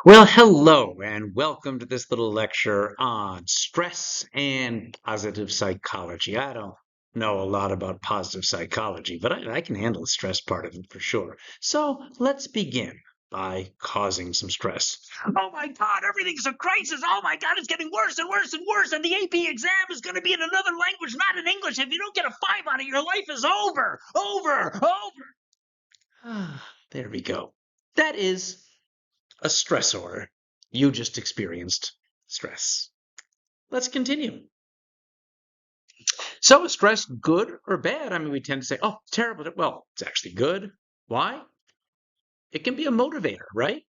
Well, hello, and welcome to this little lecture on stress and positive psychology. I don't know a lot about positive psychology, but I can handle the stress part of it for sure. So let's begin by causing some stress. Oh my God, everything's a crisis. Oh my God, it's getting worse and worse and worse. And the AP exam is going to be in another language, not in English. If you don't get a five on it, your life is over, over, over. There we go. That is a stressor. You just experienced stress. Let's continue. So, is stress good or bad? I mean, we tend to say, oh, terrible. Well, it's actually good. Why? It can be a motivator, right?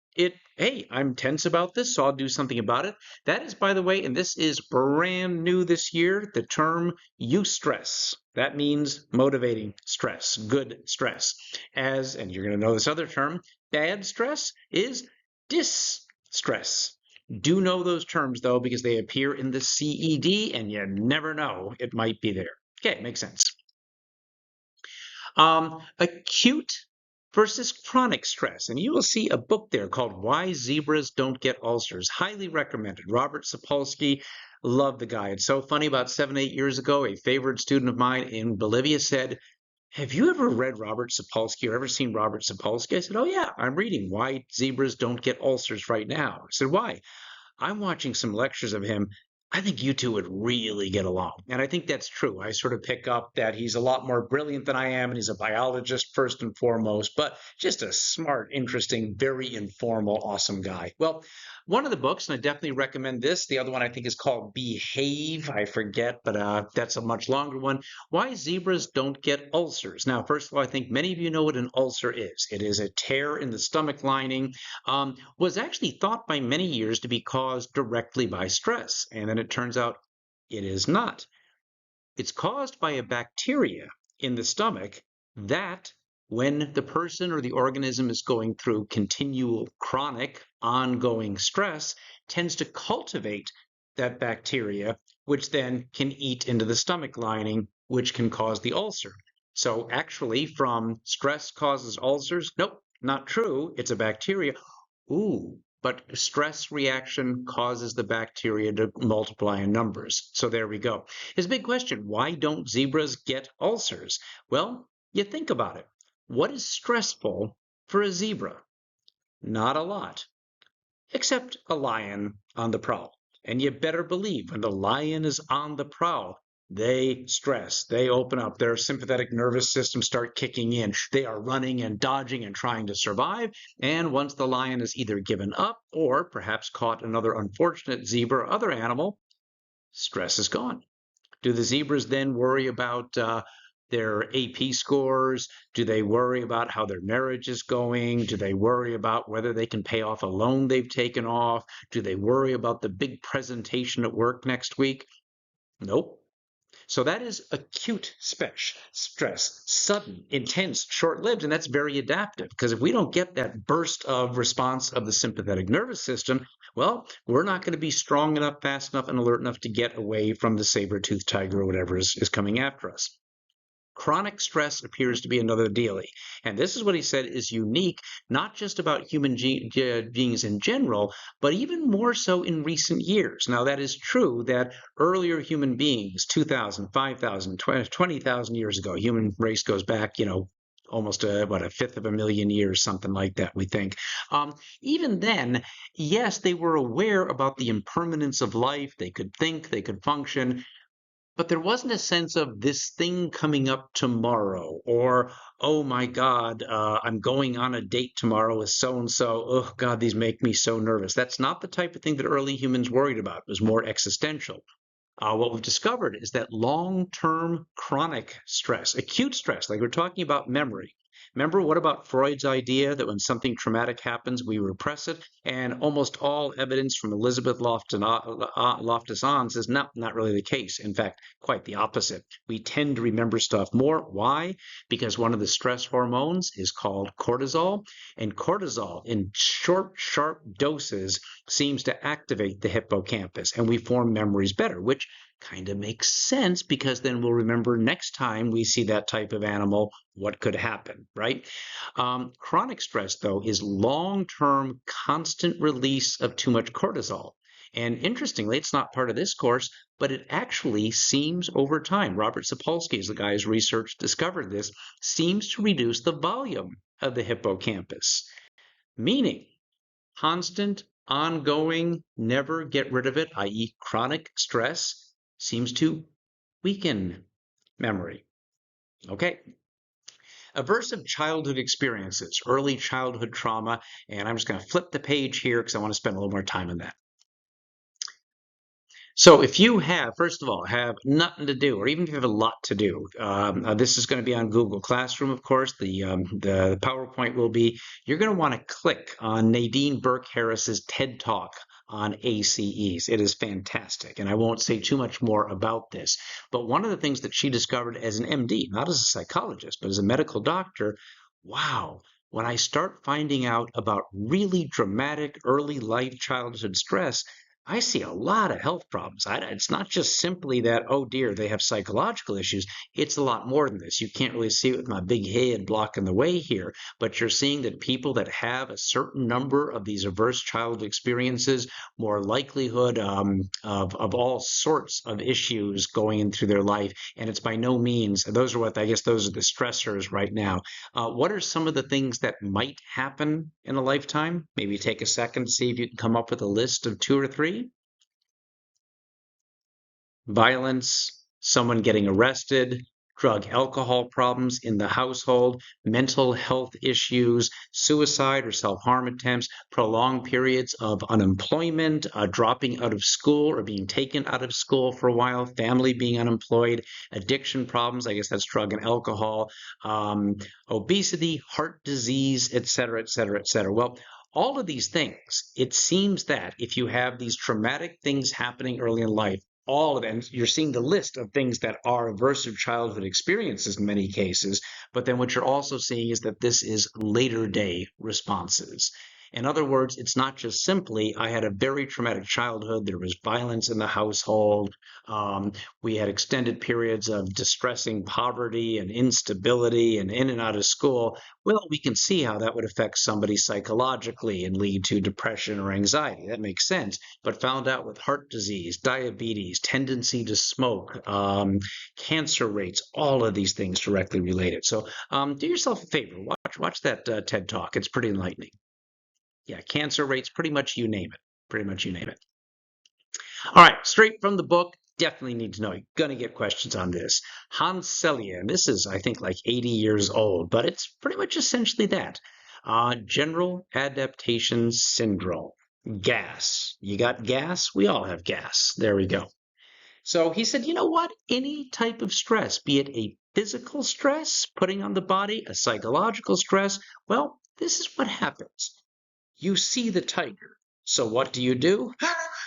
Hey, I'm tense about this, so I'll do something about it. That is, by the way, and this is brand new this year, the term eustress. That means motivating stress, good stress. And you're going to know this other term, bad stress is distress. Do know those terms, though, because they appear in the CED, and you never know, it might be there. Okay, makes sense. Acute versus chronic stress. And you will see a book there called Why Zebras Don't Get Ulcers. Highly recommended. Robert Sapolsky, love the guy. It's so funny. About 7, 8 years ago, a favorite student of mine in Bolivia said, have you ever read Robert Sapolsky or ever seen Robert Sapolsky? I said, oh, yeah, I'm reading Why Zebras Don't Get Ulcers right now. I said, why? I'm watching some lectures of him. I think you two would really get along. And I think that's true. I sort of pick up that he's a lot more brilliant than I am, and he's a biologist first and foremost, but just a smart, interesting, very informal, awesome guy. Well, one of the books, and I definitely recommend this. The other one I think is called Behave. I forget, but that's a much longer one. Why Zebras Don't Get Ulcers. Now, first of all, I think many of you know what an ulcer is. It is a tear in the stomach lining, was actually thought by many years to be caused directly by stress. And then it turns out it is not. It's caused by a bacteria in the stomach that, when the person or the organism is going through continual, chronic, ongoing stress, tends to cultivate that bacteria, which then can eat into the stomach lining, which can cause the ulcer. So, actually, from stress causes ulcers? Nope, not true. It's a bacteria. Ooh, but stress reaction causes the bacteria to multiply in numbers. So there we go. Here's a big question. Why don't zebras get ulcers? Well, you think about it. What is stressful for a zebra? Not a lot, except a lion on the prowl. And you better believe when the lion is on the prowl, they stress, they open up, their sympathetic nervous system start kicking in. They are running and dodging and trying to survive. And once the lion is either given up or perhaps caught another unfortunate zebra or other animal, stress is gone. Do the zebras then worry about their AP scores? Do they worry about how their marriage is going? Do they worry about whether they can pay off a loan they've taken off? Do they worry about the big presentation at work next week? Nope. So that is acute stress, sudden, intense, short-lived, and that's very adaptive. Because if we don't get that burst of response of the sympathetic nervous system, well, we're not going to be strong enough, fast enough, and alert enough to get away from the saber-toothed tiger or whatever is coming after us. Chronic stress appears to be another dealie. And this is what he said is unique, not just about human beings in general, but even more so in recent years. Now, that is true that earlier human beings, 2,000, 5,000, 20,000 years ago, human race goes back, almost a fifth of a million years, something like that, we think. Even then, yes, they were aware about the impermanence of life. They could think, they could function, but there wasn't a sense of this thing coming up tomorrow, or oh my God, I'm going on a date tomorrow with so and so. Oh God, these make me so nervous. That's not the type of thing that early humans worried about. It was more existential. What we've discovered is that long-term chronic stress, acute stress, like we're talking about memory. Remember, what about Freud's idea that when something traumatic happens, we repress it? And almost all evidence from Elizabeth Loftus-Ahn says, no, not really the case. In fact, quite the opposite. We tend to remember stuff more. Why? Because one of the stress hormones is called cortisol, and cortisol in short, sharp doses seems to activate the hippocampus, and we form memories better, which Kind of makes sense because then we'll remember next time we see that type of animal, what could happen, right? Chronic stress, though, is long-term constant release of too much cortisol. And interestingly, it's not part of this course, but it actually seems over time, Robert Sapolsky is the guy whose research discovered this, seems to reduce the volume of the hippocampus, meaning constant, ongoing, never get rid of it, i.e., chronic stress, seems to weaken memory. Okay. Aversive childhood experiences, early childhood trauma, and I'm just going to flip the page here because I want to spend a little more time on that. So if you have, first of all, have nothing to do, or even if you have a lot to do, this is going to be on Google Classroom, of course. The PowerPoint will be. You're going to want to click on Nadine Burke Harris's TED Talk on ACEs. It is fantastic, and I won't say too much more about this. But one of the things that she discovered as an MD, not as a psychologist, but as a medical doctor, wow. When I start finding out about really dramatic early life childhood stress, I see a lot of health problems. It's not just simply that, oh dear, they have psychological issues. It's a lot more than this. You can't really see it with my big head blocking the way here, but you're seeing that people that have a certain number of these adverse childhood experiences, more likelihood of all sorts of issues going in through their life. And it's by no means, those are what I guess those are the stressors right now. What are some of the things that might happen in a lifetime? Maybe take a second to see if you can come up with a list of 2 or 3. Violence, someone getting arrested, drug alcohol problems in the household, mental health issues, suicide or self-harm attempts, prolonged periods of unemployment, dropping out of school or being taken out of school for a while, family being unemployed, addiction problems, I guess that's drug and alcohol, obesity, heart disease, et cetera, et cetera, et cetera. Well, all of these things, it seems that if you have these traumatic things happening early in life, all of them, you're seeing the list of things that are aversive childhood experiences in many cases, but then what you're also seeing is that this is later day responses. In other words, it's not just simply, I had a very traumatic childhood, there was violence in the household, um, we had extended periods of distressing poverty and instability and in and out of school. Well, we can see how that would affect somebody psychologically and lead to depression or anxiety. That makes sense. But found out with heart disease, diabetes, tendency to smoke, cancer rates, all of these things directly related. So do yourself a favor, watch that TED Talk. It's pretty enlightening. Yeah, cancer rates, pretty much you name it. Pretty much you name it. All right, straight from the book. Definitely need to know. You're going to get questions on this. Hans Selye, and this is, I think, like 80 years old, but it's pretty much essentially that. General Adaptation Syndrome. Gas. You got gas? We all have gas. There we go. So he said, you know what? Any type of stress, be it a physical stress putting on the body, a psychological stress, well, this is what happens. You see the tiger. So what do?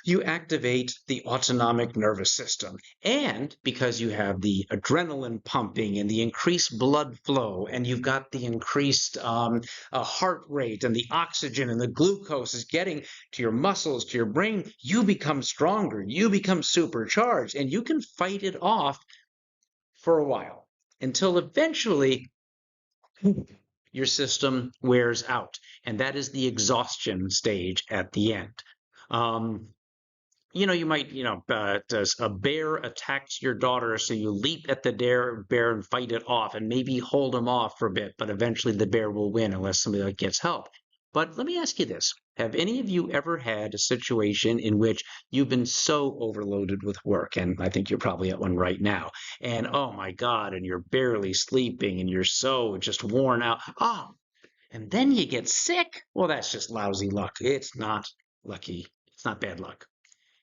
You activate the autonomic nervous system. And because you have the adrenaline pumping and the increased blood flow, and you've got the increased heart rate and the oxygen and the glucose is getting to your muscles, to your brain, you become stronger, you become supercharged, and you can fight it off for a while until eventually your system wears out. And that is the exhaustion stage at the end. Um, you might, does a bear attacks your daughter, so you leap at the bear and fight it off and maybe hold him off for a bit, but eventually the bear will win unless somebody gets help. But let me ask you this. Have any of you ever had a situation in which you've been so overloaded with work, and I think you're probably at one right now, and oh my God, and you're barely sleeping and you're so just worn out. Oh, and then you get sick? Well, that's just lousy luck. It's not lucky. It's not bad luck.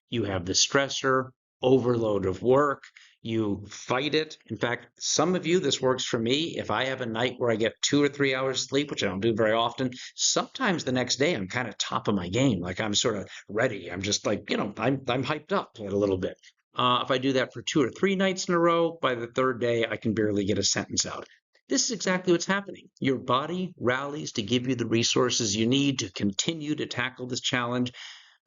You have the stressor, overload of work, you fight it. In fact, some of you, this works for me. If I have a night where I get 2 or 3 hours sleep, which I don't do very often, sometimes the next day I'm kind of top of my game. Like I'm sort of ready. I'm just like, I'm hyped up a little bit. If I do that for 2 or 3 nights in a row, by the third day, I can barely get a sentence out. This is exactly what's happening. Your body rallies to give you the resources you need to continue to tackle this challenge.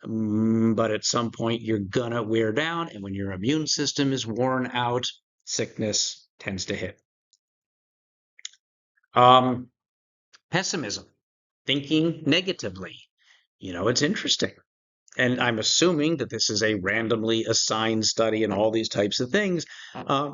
But at some point, you're gonna wear down, and when your immune system is worn out, sickness tends to hit. Um, Pessimism, thinking negatively. It's interesting. And I'm assuming that this is a randomly assigned study and all these types of things. Uh,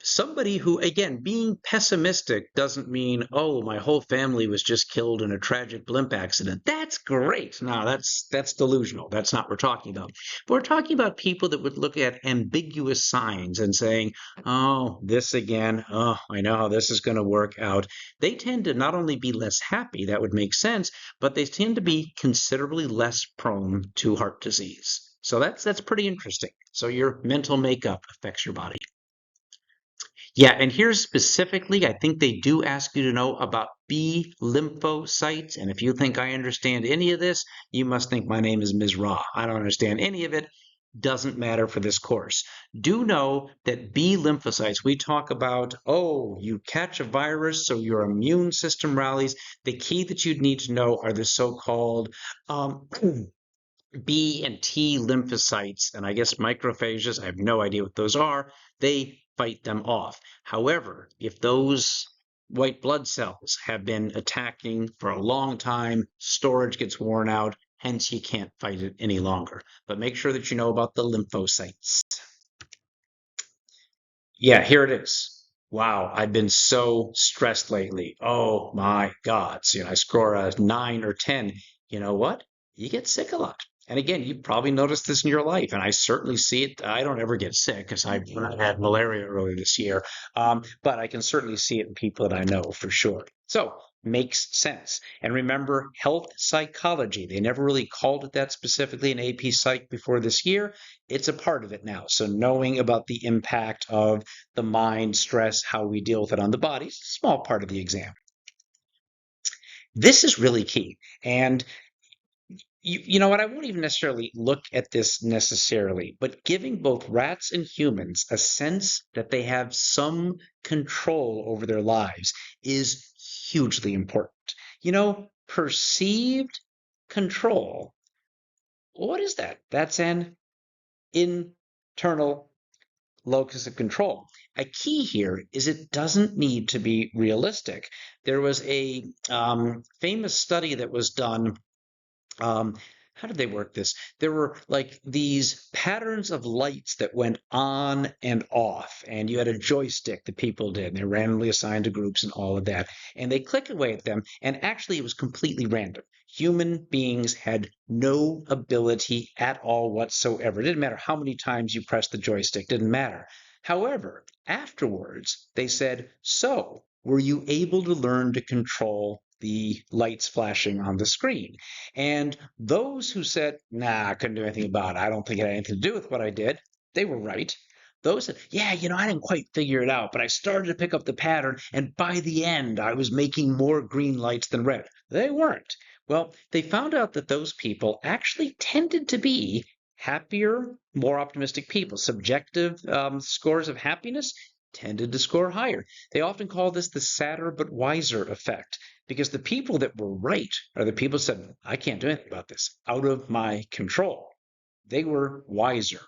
Somebody who, again, being pessimistic doesn't mean, oh, my whole family was just killed in a tragic blimp accident. That's great. No, that's delusional. That's not what we're talking about. But we're talking about people that would look at ambiguous signs and saying, oh, this again. Oh, I know how this is going to work out. They tend to not only be less happy, that would make sense, but they tend to be considerably less prone to heart disease. So that's pretty interesting. So your mental makeup affects your body. Yeah, and here's specifically, I think they do ask you to know about B lymphocytes. And if you think I understand any of this, you must think my name is Ms. Ra. I don't understand any of it. Doesn't matter for this course. Do know that B lymphocytes, we talk about, oh, you catch a virus, so your immune system rallies. The key that you'd need to know are the so-called B and T lymphocytes, and I guess macrophages, I have no idea what those are, they fight them off. However, if those white blood cells have been attacking for a long time, storage gets worn out, hence you can't fight it any longer. But make sure that you know about the lymphocytes. Yeah, here it is. Wow, I've been so stressed lately. Oh my God. So, I score a 9 or 10. You know what? You get sick a lot. And again, you probably noticed this in your life, and I certainly see it. I don't ever get sick because I had malaria earlier this year, but I can certainly see it in people that I know for sure. So, makes sense. And remember, health psychology. They never really called it that specifically in AP Psych before this year. It's a part of it now. So knowing about the impact of the mind, stress, how we deal with it on the body is a small part of the exam. This is really key. And you know what? I won't even necessarily look at this necessarily, but giving both rats and humans a sense that they have some control over their lives is hugely important. Perceived control. What is that? That's an internal locus of control. A key here is it doesn't need to be realistic. There was a famous study that was done. Um, how did they work this? There were like these patterns of lights that went on and off, and you had a joystick that people did, and they were randomly assigned to groups and all of that. And they click away at them, and actually it was completely random. Human beings had no ability at all whatsoever. It didn't matter how many times you pressed the joystick, didn't matter. However, afterwards, they said, so were you able to learn to control the lights flashing on the screen? And those who said, nah, I couldn't do anything about it, I don't think it had anything to do with what I did, they were right. Those said, yeah, I didn't quite figure it out, but I started to pick up the pattern, and by the end, I was making more green lights than red. They weren't. Well, they found out that those people actually tended to be happier, more optimistic people. Subjective scores of happiness tended to score higher. They often call this the sadder but wiser effect, because the people that were right are the people who said, I can't do anything about this, out of my control. They were wiser,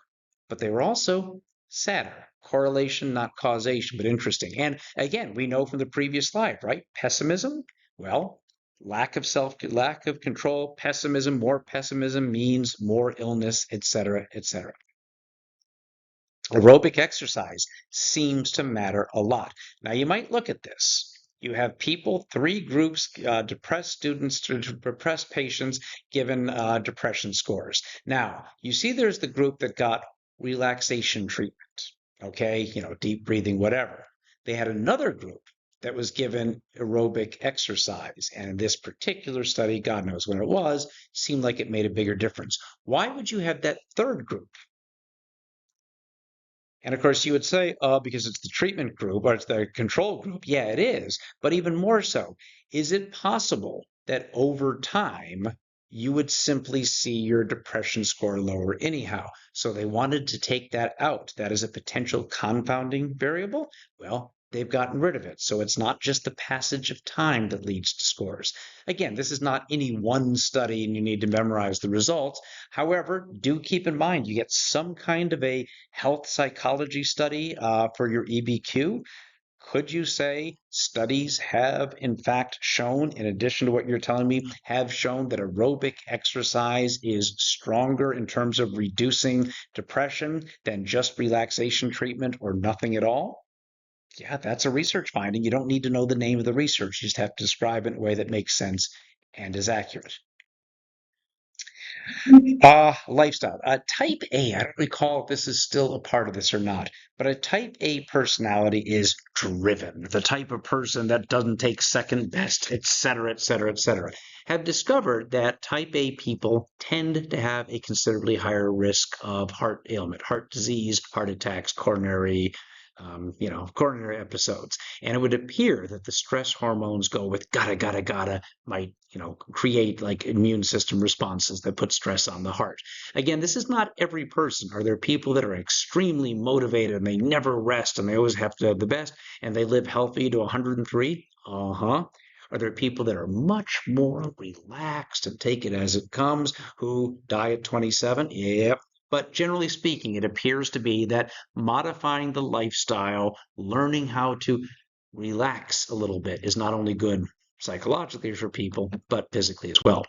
but they were also sadder. Correlation, not causation, but interesting. And again, we know from the previous slide, right? Pessimism, well, lack of control, pessimism, more pessimism means more illness, etc., etc. Aerobic exercise seems to matter a lot. Now, you might look at this. You have people, three groups, depressed students to depressed patients given depression scores. Now, you see there's the group that got relaxation treatment, okay, deep breathing, whatever. They had another group that was given aerobic exercise. And in this particular study, God knows when it was, seemed like it made a bigger difference. Why would you have that third group? And of course, you would say, oh, because it's the treatment group or it's the control group. Yeah, it is. But even more so, is it possible that over time, you would simply see your depression score lower anyhow? So they wanted to take that out. That is a potential confounding variable. Well, they've gotten rid of it. So it's not just the passage of time that leads to scores. Again, this is not any one study and you need to memorize the results. However, do keep in mind you get some kind of a health psychology study for your EBQ. Could you say studies have in fact shown, in addition to what you're telling me, have shown that aerobic exercise is stronger in terms of reducing depression than just relaxation treatment or nothing at all? Yeah, that's a research finding. You don't need to know the name of the research. You just have to describe it in a way that makes sense and is accurate. Lifestyle. Type A, I don't recall if this is still a part of this or not, but a type A personality is driven, the type of person that doesn't take second best, et cetera, et cetera, et cetera. Have discovered that type A people tend to have a considerably higher risk of heart ailment, heart disease, heart attacks, coronary episodes. And it would appear that the stress hormones go with gotta might, create like immune system responses that put stress on the heart. Again, this is not every person. Are there people that are extremely motivated and they never rest and they always have to have the best and they live healthy to 103? Uh-huh. Are there people that are much more relaxed and take it as it comes who die at 27? Yep. But generally speaking, it appears to be that modifying the lifestyle, learning how to relax a little bit is not only good psychologically for people, but physically as well.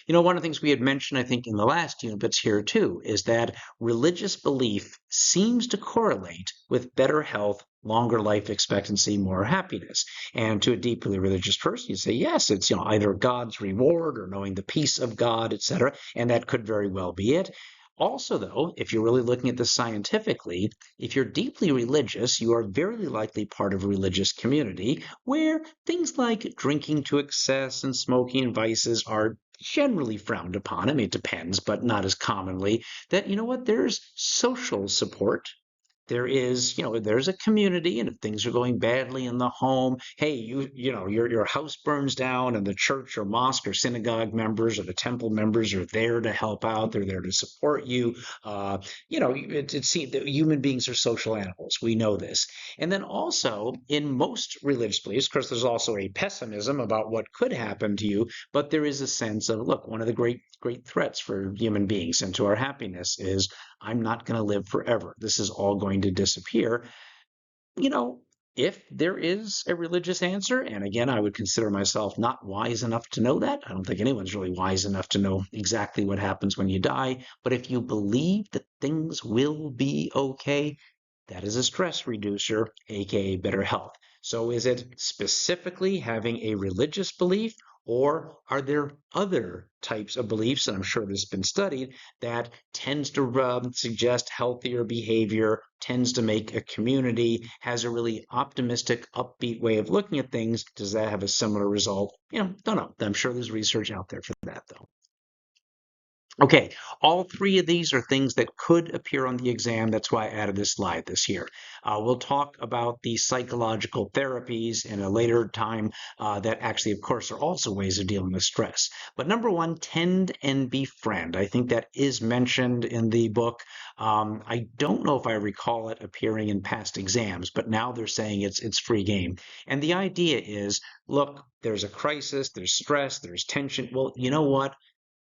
One of the things we had mentioned, I think, in the last units here too, is that religious belief seems to correlate with better health, longer life expectancy, more happiness. And to a deeply religious person, you say, yes, it's either God's reward or knowing the peace of God, etc. And that could very well be it. Also, though, if you're really looking at this scientifically, if you're deeply religious, you are very likely part of a religious community where things like drinking to excess and smoking vices are generally frowned upon. I mean, it depends, but not as commonly. That, there's social support. There is, there's a community, and if things are going badly in the home, hey, your house burns down, and the church or mosque or synagogue members or the temple members are there to help out. They're there to support you. It's that human beings are social animals. We know this. And then also in most religious beliefs, of course, there's also a pessimism about what could happen to you, but there is a sense of, look, one of the great threats for human beings and to our happiness is I'm not going to live forever. This is all going to disappear. If there is a religious answer, and again, I would consider myself not wise enough to know that. I don't think anyone's really wise enough to know exactly what happens when you die. But if you believe that things will be okay, that is a stress reducer, aka better health. So is it specifically having a religious belief, or are there other types of beliefs, and I'm sure this has been studied, that tends to suggest healthier behavior, tends to make a community, has a really optimistic, upbeat way of looking at things? Does that have a similar result? Don't know. I'm sure there's research out there for that, though. Okay, all three of these are things that could appear on the exam. That's why I added this slide this year. We'll talk about the psychological therapies in a later time that actually, of course, are also ways of dealing with stress. But number one, tend and befriend. I think that is mentioned in the book. I don't know if I recall it appearing in past exams, but now they're saying it's free game. And the idea is, look, there's a crisis, there's stress, there's tension. Well, you know what?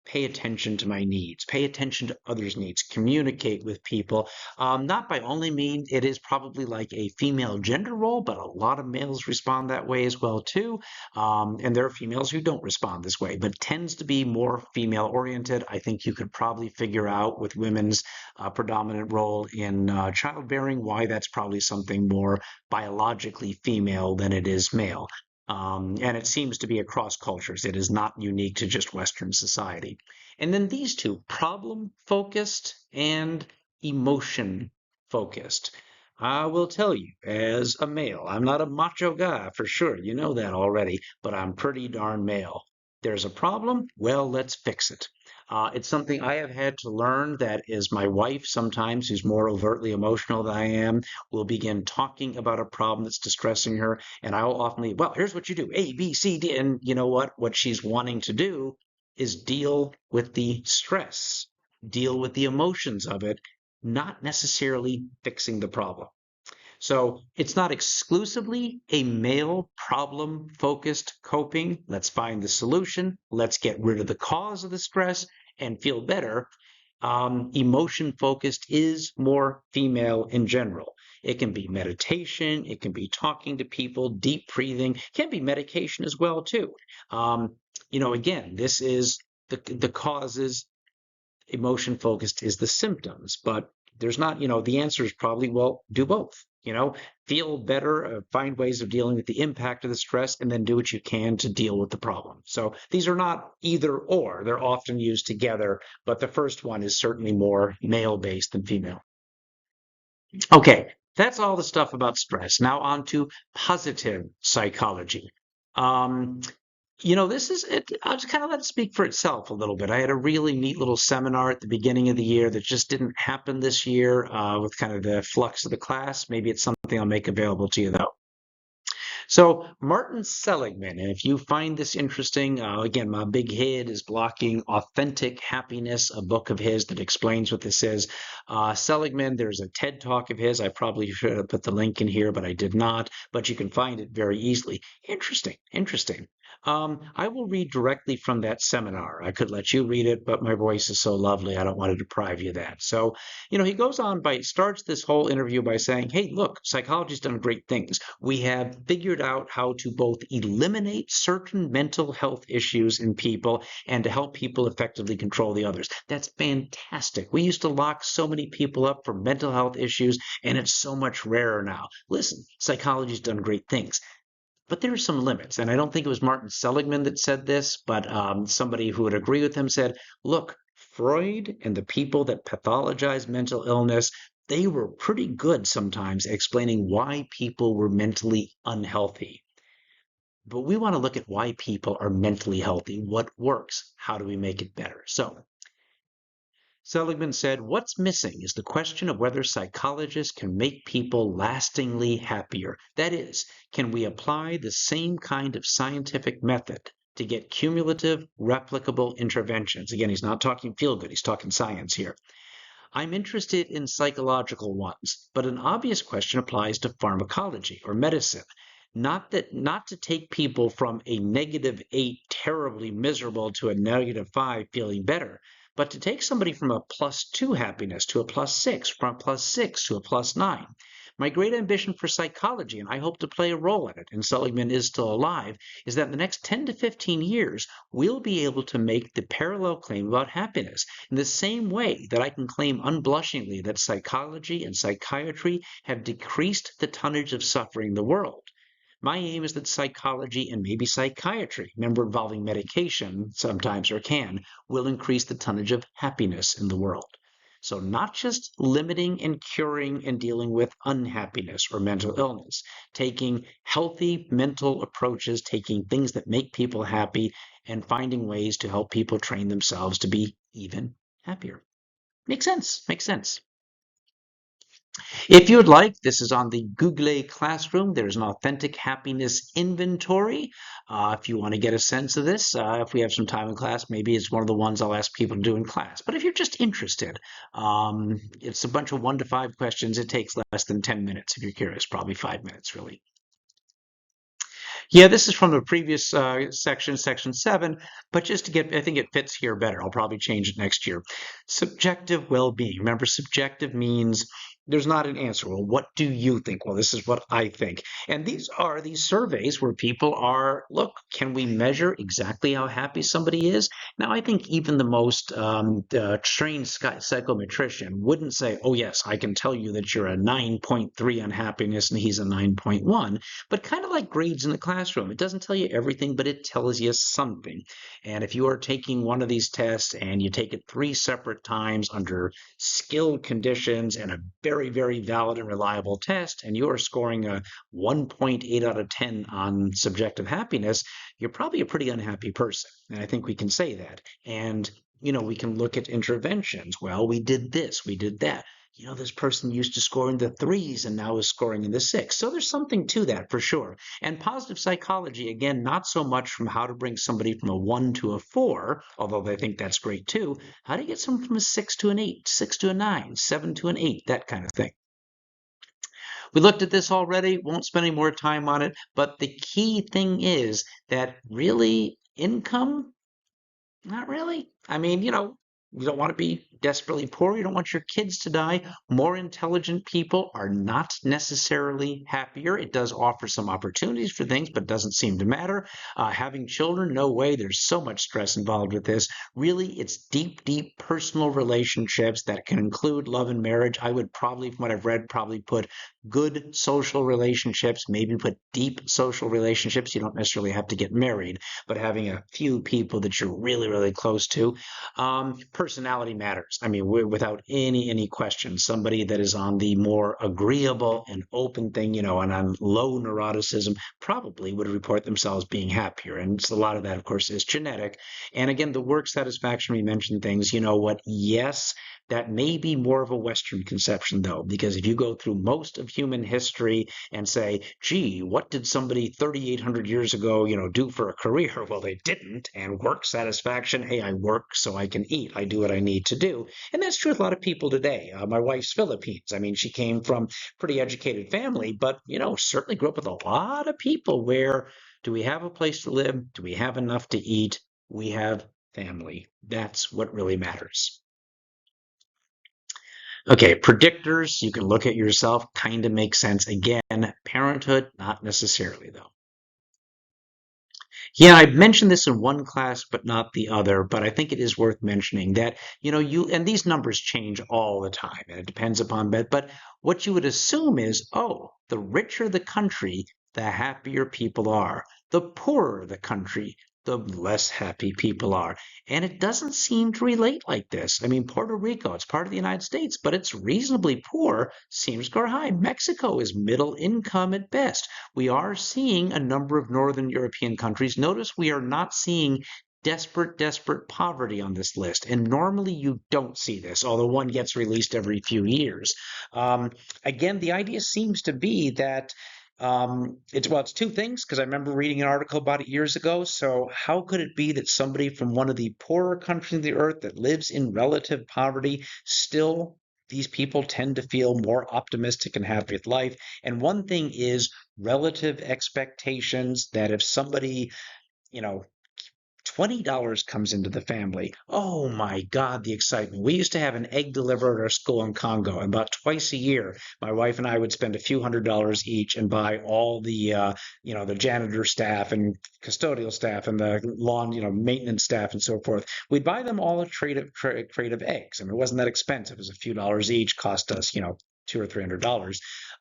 Pay attention to my needs, pay attention to others' needs, communicate with people. Not by only means, it is probably like a female gender role, but a lot of males respond that way as well too. And there are females who don't respond this way, but tends to be more female oriented. I think you could probably figure out with women's predominant role in childbearing why that's probably something more biologically female than it is male. And it seems to be across cultures. It is not unique to just Western society. And then these two, problem focused and emotion focused. I will tell you, as a male, I'm not a macho guy for sure. You know that already, but I'm pretty darn male. There's a problem? Well, let's fix it. It's something I have had to learn that is my wife sometimes, who's more overtly emotional than I am, will begin talking about a problem that's distressing her. And I will often leave, well, here's what you do, A, B, C, D. And you know what? What she's wanting to do is deal with the stress, deal with the emotions of it, not necessarily fixing the problem. So it's not exclusively a male problem focused coping. Let's find the solution. Let's get rid of the cause of the stress and feel better. Emotion focused is more female in general. It can be meditation, it can be talking to people, deep breathing, it can be medication as well too. Again, this is the causes. Emotion focused is the symptoms, but there's not, the answer is probably, well, do both. Feel better, find ways of dealing with the impact of the stress, and then do what you can to deal with the problem. So these are not either or, they're often used together, but the first one is certainly more male based than female. Okay, that's all the stuff about stress. Now on to positive psychology. Um, this is it. I'll just kind of let it speak for itself a little bit. I had a really neat little seminar at the beginning of the year that just didn't happen this year with kind of the flux of the class. Maybe it's something I'll make available to you, though. So Martin Seligman, and if you find this interesting, again, my big hit is Blocking Authentic Happiness, a book of his that explains what this is. Seligman, there's a TED talk of his. I probably should have put the link in here, but I did not. But you can find it very easily. Interesting, interesting. I will read directly from that seminar. I could let you read it, but my voice is so lovely, I don't want to deprive you of that. So, he goes on starts this whole interview by saying, hey, look, psychology's done great things. We have figured out how to both eliminate certain mental health issues in people and to help people effectively control the others. That's fantastic. We used to lock so many people up for mental health issues, and it's so much rarer now. Listen, psychology's done great things. But there are some limits. And I don't think it was Martin Seligman that said this, but somebody who would agree with him said, look, Freud and the people that pathologize mental illness, they were pretty good sometimes at explaining why people were mentally unhealthy. But we want to look at why people are mentally healthy. What works? How do we make it better? So Seligman said, what's missing is the question of whether psychologists can make people lastingly happier. That is, can we apply the same kind of scientific method to get cumulative, replicable interventions? Again, he's not talking feel good, he's talking science here. I'm interested in psychological ones, but an obvious question applies to pharmacology or medicine. Not to take people from a -8 terribly miserable to a -5 feeling better, but to take somebody from a +2 happiness to a +6, from a +6 to a +9. My great ambition for psychology, and I hope to play a role in it, and Seligman is still alive, is that in the next 10 to 15 years, we'll be able to make the parallel claim about happiness in the same way that I can claim unblushingly that psychology and psychiatry have decreased the tonnage of suffering in the world. My aim is that psychology and maybe psychiatry, remember involving medication sometimes or can, will increase the tonnage of happiness in the world. So not just limiting and curing and dealing with unhappiness or mental illness, taking healthy mental approaches, taking things that make people happy and finding ways to help people train themselves to be even happier. Makes sense. Makes sense. If you would like, this is on the Google Classroom. There's an authentic happiness inventory. If you want to get a sense of this, if we have some time in class, maybe it's one of the ones I'll ask people to do in class. But if you're just interested, it's a bunch of 1 to 5 questions. It takes less than 10 minutes if you're curious, probably 5 minutes really. Yeah, this is from the previous section 7, but just to get, I think it fits here better. I'll probably change it next year. Subjective well-being. Remember, subjective means there's not an answer. Well, what do you think? Well, this is what I think. And these are these surveys where people are, look, can we measure exactly how happy somebody is? Now, I think even the most trained psychometrician wouldn't say, oh, yes, I can tell you that you're a 9.3 on happiness and he's a 9.1. But kind of like grades in the classroom, it doesn't tell you everything, but it tells you something. And if you are taking one of these tests and you take it 3 separate times under skilled conditions and a very, very valid and reliable test, and you are scoring a 1.8 out of 10 on subjective happiness, you're probably a pretty unhappy person. And I think we can say that. And we can look at interventions. Well, we did this, we did that. This person used to score in the 3s and now is scoring in the 6. So there's something to that for sure. And positive psychology, again, not so much from how to bring somebody from a 1 to a 4, although I think that's great too. How do you get someone from a 6 to an 8, 6 to a 9, 7 to an 8, that kind of thing. We looked at this already, won't spend any more time on it, but the key thing is that really income, not really. I mean, you don't want to be desperately poor. You don't want your kids to die. More intelligent people are not necessarily happier. It does offer some opportunities for things, but doesn't seem to matter. Having children, no way. There's so much stress involved with this. Really, it's deep, deep personal relationships that can include love and marriage. I would probably, from what I've read, probably put good social relationships, maybe put deep social relationships. You don't necessarily have to get married, but having a few people that you're really, really close to. Personality matters. I mean, without any question, somebody that is on the more agreeable and open thing, and on low neuroticism, probably would report themselves being happier. And a lot of that, of course, is genetic. And again, the work satisfaction, we mentioned things, what? Yes, that may be more of a Western conception, though, because if you go through most of human history and say, gee, what did somebody 3,800 years ago, do for a career? Well, they didn't. And work satisfaction, hey, I work so I can eat. I do what I need to do. And that's true with a lot of people today. My wife's Philippines. I mean, she came from pretty educated family, but, certainly grew up with a lot of people where do we have a place to live? Do we have enough to eat? We have family. That's what really matters. Okay, predictors, you can look at yourself, kind of makes sense. Again, parenthood, not necessarily, though. Yeah, I mentioned this in one class, but not the other. But I think it is worth mentioning that, and these numbers change all the time, and it depends upon but what you would assume is, oh, the richer the country, the happier people are. The poorer the country, the less happy people are. And it doesn't seem to relate like this. I mean, Puerto Rico, it's part of the United States, but it's reasonably poor, seems to go high. Mexico is middle income at best. We are seeing a number of Northern European countries. Notice we are not seeing desperate, desperate poverty on this list. And normally you don't see this, although one gets released every few years. Um, Again, the idea seems to be that it's two things because I remember reading an article about it years ago. So how could it be that somebody from one of the poorer countries of the earth that lives in relative poverty still these people tend to feel more optimistic and happy with life? And one thing is relative expectations that if somebody, you know, $20 comes into the family. Oh my God, the excitement. We used to have an egg delivered at our school in Congo, and about twice a year, my wife and I would spend a few $100s each and buy all the janitor staff and custodial staff and the lawn, maintenance staff and so forth. We'd buy them all a crate of eggs. I mean, it wasn't that expensive. It was a few dollars each, cost us, two or $300.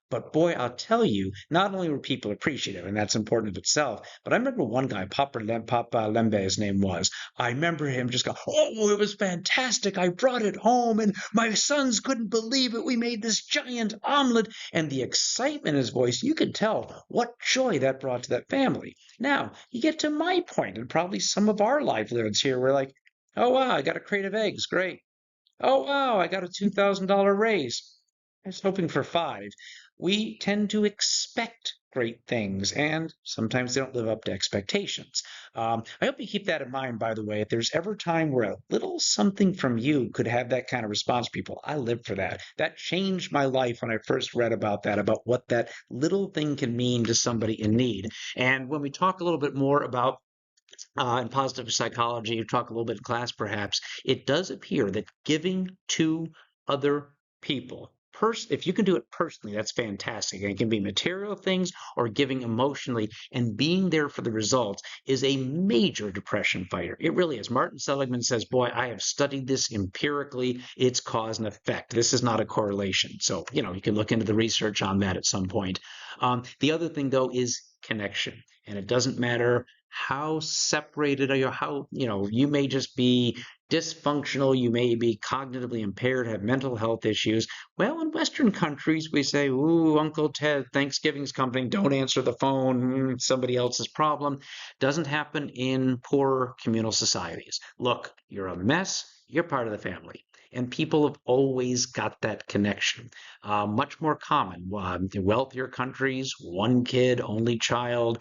But boy, I'll tell you, not only were people appreciative, and that's important in itself, but I remember one guy, Papa Lembe, his name was. I remember him just go, "Oh, it was fantastic! I brought it home, and my sons couldn't believe it. We made this giant omelet." And the excitement in his voice, you could tell what joy that brought to that family. Now, you get to my point, and probably some of our livelihoods here, we're like, "Oh, wow, I got a crate of eggs. Great. Oh, wow, I got a $2,000 raise. I was hoping for five." We tend to expect great things, and sometimes they don't live up to expectations. I hope you keep that in mind, by the way. If there's ever a time where a little something from you could have that kind of response, people, I live for that. That changed my life when I first read about that, about what that little thing can mean to somebody in need. And when we talk a little bit more about in positive psychology, you talk a little bit in class perhaps, it does appear that giving to other people, if you can do it personally, that's fantastic. And it can be material things or giving emotionally, and being there for the results is a major depression fighter. It really is. Martin Seligman says, boy, I have studied this empirically. It's cause and effect. This is not a correlation. So, you can look into the research on that at some point. The other thing, though, is connection. And it doesn't matter how separated are you, how, you may just be dysfunctional, you may be cognitively impaired, have mental health issues. Well, in Western countries, we say, ooh, Uncle Ted, Thanksgiving's coming, don't answer the phone, somebody else's problem. Doesn't happen in poor communal societies. Look, you're a mess, you're part of the family. And people have always got that connection. Much more common. In wealthier countries, one kid, only child,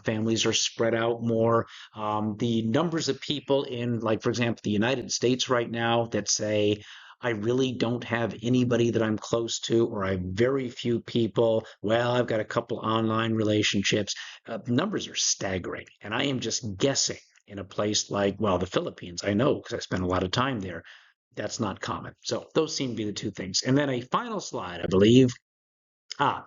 families are spread out more. The numbers of people in, like, for example, the United States right now that say, I really don't have anybody that I'm close to, or I have very few people. Well, I've got a couple online relationships. Numbers are staggering, and I am just guessing in a place like, well, the Philippines. I know because I spent a lot of time there. That's not common. So those seem to be the two things. And then a final slide, I believe. Ah,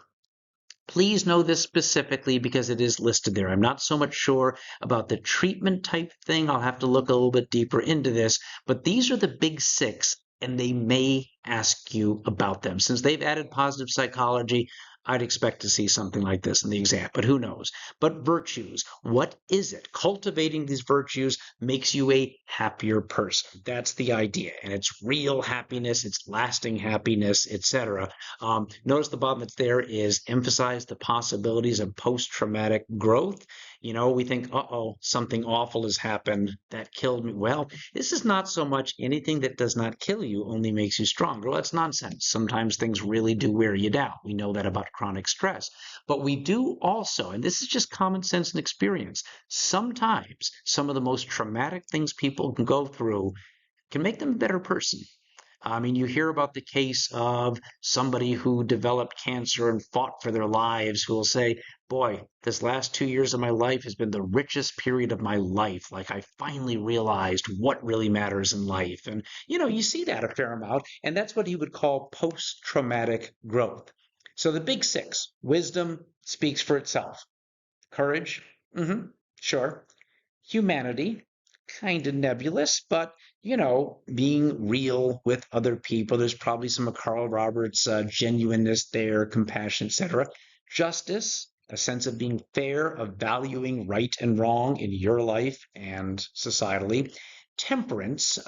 please know this specifically because it is listed there. I'm not so much sure about the treatment type thing. I'll have to look a little bit deeper into this, but these are the big six, and they may ask you about them. Since they've added positive psychology, I'd expect to see something like this in the exam, but who knows? But virtues, what is it? Cultivating these virtues makes you a happier person. That's the idea. And it's real happiness, it's lasting happiness, etc. Notice the bottom that's there is emphasize the possibilities of post-traumatic growth. We think, uh-oh, something awful has happened that killed me. Well, this is not so much anything that does not kill you only makes you stronger. Well, that's nonsense. Sometimes things really do wear you down. We know that about chronic stress. But we do also, and this is just common sense and experience, sometimes some of the most traumatic things people can go through can make them a better person. I mean, you hear about the case of somebody who developed cancer and fought for their lives who will say, boy, this last 2 years of my life has been the richest period of my life. Like I finally realized what really matters in life. And, you see that a fair amount. And that's what he would call post-traumatic growth. So the big six, wisdom speaks for itself. Courage, sure. Humanity, kind of nebulous, but being real with other people. There's probably some of Carl Roberts' genuineness there, compassion, etc. Justice, a sense of being fair, of valuing right and wrong in your life and societally. Temperance,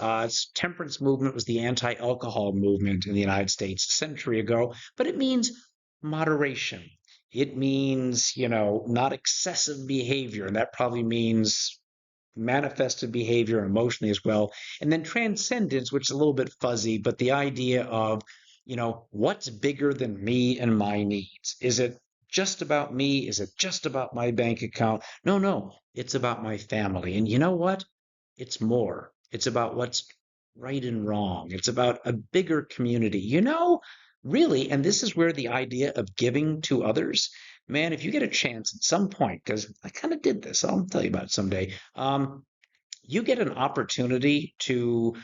temperance movement was the anti-alcohol movement in the United States a century ago, but it means moderation. It means, not excessive behavior, and that probably means manifested behavior emotionally as well. And then transcendence, which is a little bit fuzzy, but the idea of, what's bigger than me and my needs? Is it just about me? Is it just about my bank account? No, no, it's about my family. And you know what? It's more. It's about what's right and wrong. It's about a bigger community. Really, and this is where the idea of giving to others, man, if you get a chance at some point, because I kind of did this, I'll tell you about it someday. You get an opportunity to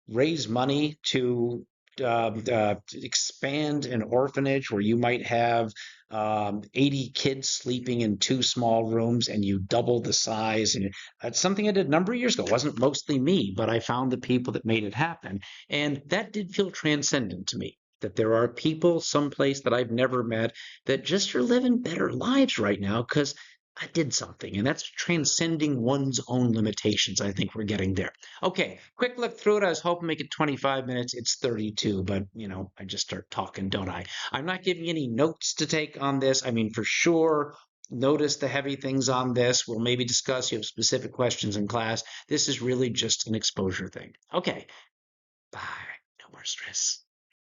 raise money to expand an orphanage where you might have 80 kids sleeping in two small rooms and you double the size. And that's something I did a number of years ago. It wasn't mostly me, but I found the people that made it happen. And that did feel transcendent to me. That there are people someplace that I've never met that just are living better lives right now because I did something, and that's transcending one's own limitations. I think we're getting there. Okay, quick look through it. I was hoping to make it 25 minutes. It's 32, but I just start talking, don't I? I'm not giving any notes to take on this. I mean, for sure, notice the heavy things on this. We'll maybe discuss. You have specific questions in class. This is really just an exposure thing. Okay, bye. No more stress.